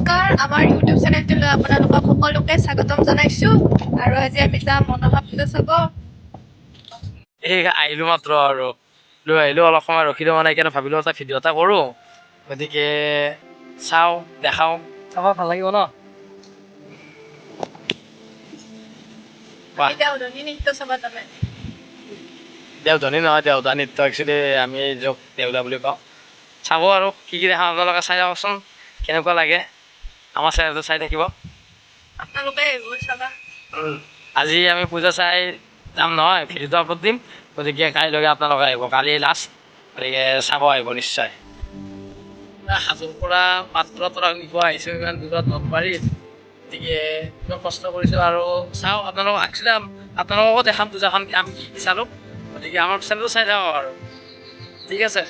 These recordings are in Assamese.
নমস্কাৰ, আমাৰ ইউটিউব চেনেলটোলৈ আপোনালোকক সকলোকে স্বাগতম জনাইছোঁ। আৰু আজি আমি যাম মনসা পূজা চাব। আহিলোঁ মাত্ৰ আৰু লৈ আহিলোঁ, অলপ সময় ৰখি দিওঁ মানে সেইকাৰণে ভাবিলোঁ এটা ভিডিঅ' এটা কৰোঁ। গতিকে চাওঁ, দেখাওঁ, চাব ভাল লাগিব ন? এতিয়া উৰণি নৃত্য চাব যাবে। দেওধনী নহয়, দেওধা নৃত্য একচুৱেলি আমি য'ক দেওধা বুলি কওঁ। চাব আৰু কি দেখাওঁ আপোনালোকে চাই যাওকচোন, কেনেকুৱা লাগে আমাৰ চেনেলটো চাই থাকিব। আপোনালোকে এইবোৰ চাবা। আজি আমি পূজা চাই যাম নহয়, ভিডিঅ'টো আপলোড দিম। গতিকে কাইলৈকে আপোনালোকে আহিব, কালি লাষ্ট। গতিকে চাব আহিব নিশ্চয়। হাজোৰ পৰা মাত্ৰ নিব আহিছোঁ ইমান দূৰত নলবাৰীত। গতিকে ইমান কষ্ট কৰিছোঁ আৰু চাওঁ আপোনালোকক একচুৱেলি আপোনালোককো দেখাম পূজাখন আমি কি চালোঁ। গতিকে আমাৰ চেনেলটো চাই থাকক আৰু ঠিক আছে।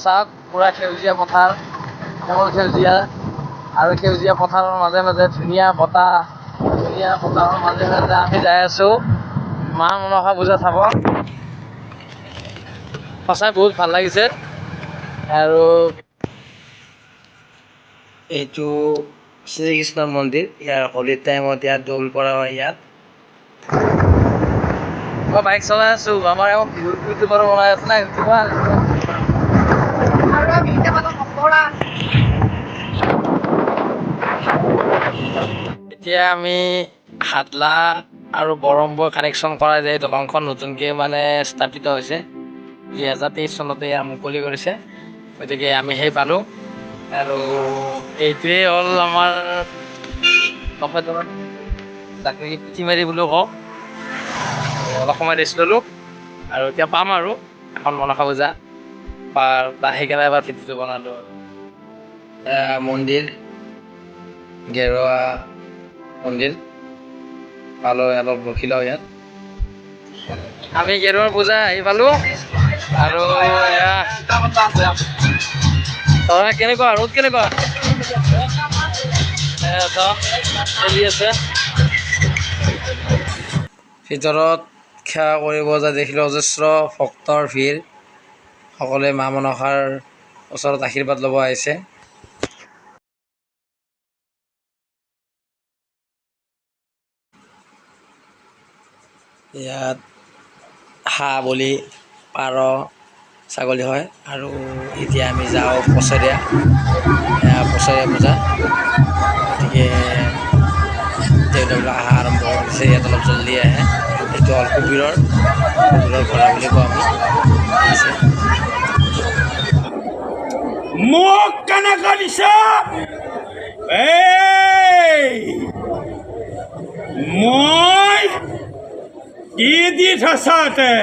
চাওক পুৰা সেউজীয়া পথাৰ, কোমল সেউজীয়া আৰু সেউজীয়া পথাৰৰ মাজে মাজে ধুনীয়া বতাহ, ধুনীয়া বতাহৰ মাজে মাজে আমি যাই আছোঁ মা মনসা পূজা চাব। সঁচাই বহুত ভাল লাগিছে। আৰু এইটো শ্ৰীকৃষ্ণ মন্দিৰ, ইয়াৰ হোলীৰ টাইমত ইয়াত দৌল কৰা হয়। ইয়াত মই বাইক চলাই আছোঁ, আমাৰ ইউটিউবাৰো বনাই আছে না ইউটিউবাৰ। এতিয়া আমি হাটলা আৰু বৰম্বৰ কানেকশ্যন কৰা যায় দলংখন নতুনকৈ মানে স্থাপিত হৈছে। 2023 চনতে মুকলি কৰিছে। গতিকে আমি সেই পালোঁ আৰু এইটোৱেই হ'ল আমাৰ তাকে পুঠিমাৰি বুলিও কওঁ। অলপ সময় ৰেষ্ট ল'লোঁ আৰু এতিয়া পাম আৰু এখন মনসা পূজা সেইকাৰণে এবাৰ ভিডিঅ'টো বনালোঁ। মন্দিৰ গেৰুৱা মন্দিৰ পালোঁ, অলপ ৰখি লওঁ ইয়াত। আমি গেৰুৱাৰ পূজা আহি পালোঁ আৰু কেনেকুৱা ৰ'দ কেনেকুৱা চলি আছে। ভিতৰত সেৱা কৰিব যায় দেখিলোঁ অজস্ৰ ভক্তৰ ভিৰ, সকলোৱে মা মনসাৰ ওচৰত আশীৰ্বাদ ল'ব আহিছে। ইয়াত হাঁহ বলি, পাৰ, ছাগলী হয়। আৰু এতিয়া আমি যাওঁ পছৰীয়া পূজা। গতিকে তেওঁলোকে অহা আৰম্ভ কৰিছে, ইয়াত অলপ জল্দি আহে। এইটো হ'ল কুবিৰৰ ঘোঁৰা বুলি কওঁ আমি। মোক কেনেকৈ দিছা? মই কি দি থৈছাতে?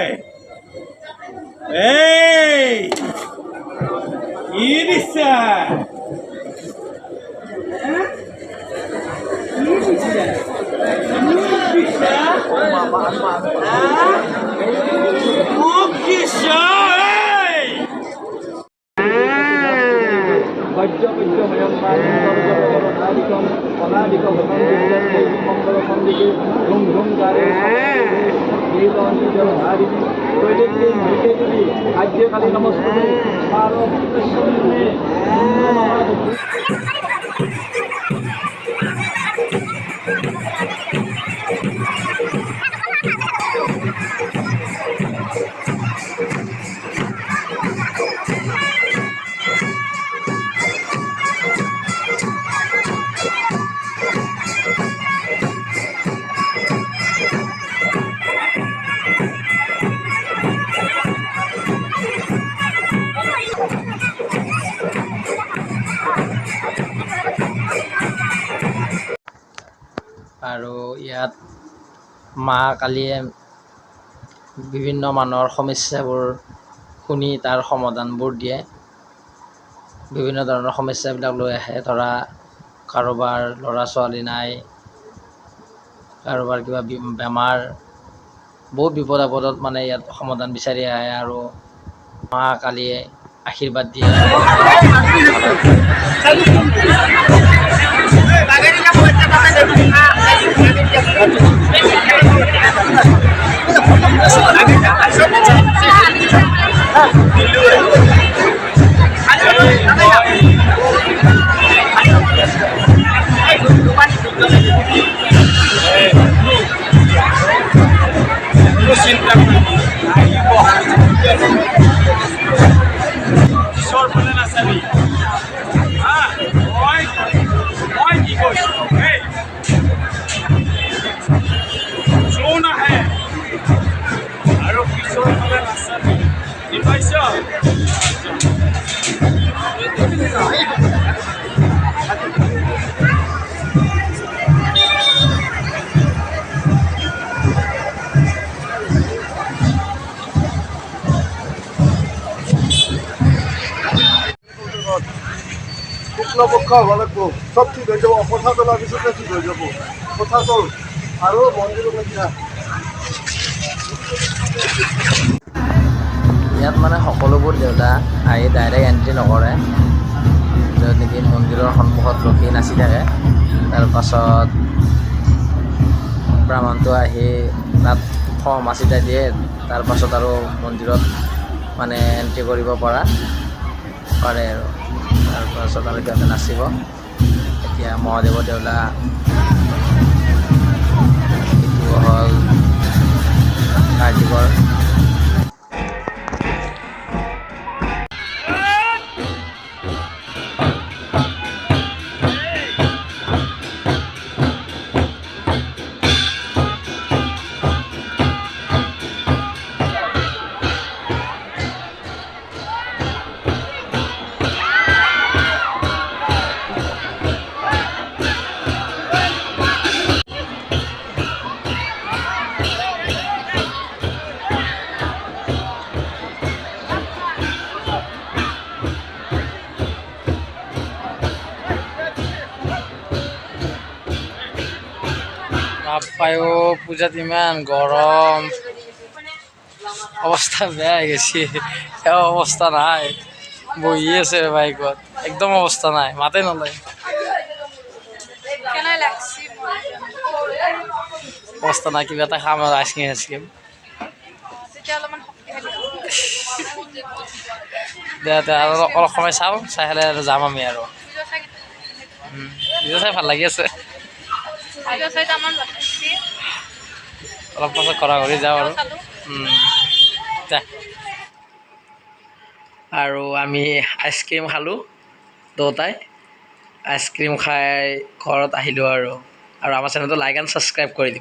কি দিছা? মোক দিছা? আৰু ইয়াত মা কালীয়ে বিভিন্ন মানুহৰ সমস্যাবোৰ শুনি তাৰ সমাধানবোৰ দিয়ে। বিভিন্ন ধৰণৰ সমস্যাবিলাক লৈ আহে, ধৰা কাৰোবাৰ ল'ৰা ছোৱালী নাই, কাৰোবাৰ কিবা বেমাৰ, বহুত বিপদ আপদত মানে ইয়াত সমাধান বিচাৰি আহে আৰু মা কালীয়ে আশীৰ্বাদ দিয়ে। চিন্তা আহিব ঈশ্বৰ ফালে নাচাবি হা মই কি কৈছো এই যোন আহে আৰু পিছৰ ফালে নাচাবি বুজি পাইছ শুক্লপক্ষ হ'ব লাগিব চব ঠিক হৈ যাব কথা তোলাৰ পিছতে ঠিক হৈ যাব কথা তোল আৰু মন্দিৰত এতিয়া ইয়াত মানে সকলোবোৰ দেউতা আহি ডাইৰেক্ট এণ্ট্ৰি নকৰে য'ত নেকি মন্দিৰৰ সন্মুখত ৰখি নাচি থাকে তাৰপাছত ব্ৰাহ্মণটো আহি তাত ফৰ্ম আছিটা দিয়ে তাৰপাছত আৰু মন্দিৰত মানে এণ্ট্ৰি কৰিব পাৰে আৰু তাৰপাছত আৰু সিহঁতে নাচিব এতিয়া মহাদেৱৰ দেউলা এইটো হ'ল কাৰ্তিকৰ বাপ্পায়ো পূজাত ইমান গৰম অৱস্থা বেয়া হৈ গৈছে এও অৱস্থা নাই বহি আছে বাইকত একদম অৱস্থা নাই মাতে নলয় অৱস্থা নাই কিবা এটা খাম আৰু আইচক্ৰীম দে আৰু অলপ সময় চাওঁ চাই পেলাই আৰু যাম আমি আৰু ভিডিঅ' চাই ভাল লাগি আছে অলপ পাছত ঘৰা ঘৰি যাওঁ আৰু আমি আইচক্ৰীম খালোঁ দুটাই আইচক্ৰীম খাই ঘৰত আহিলোঁ আৰু আমাৰ চেনেলটো লাইক এণ্ড ছাবস্ক্ৰাইব কৰি দিম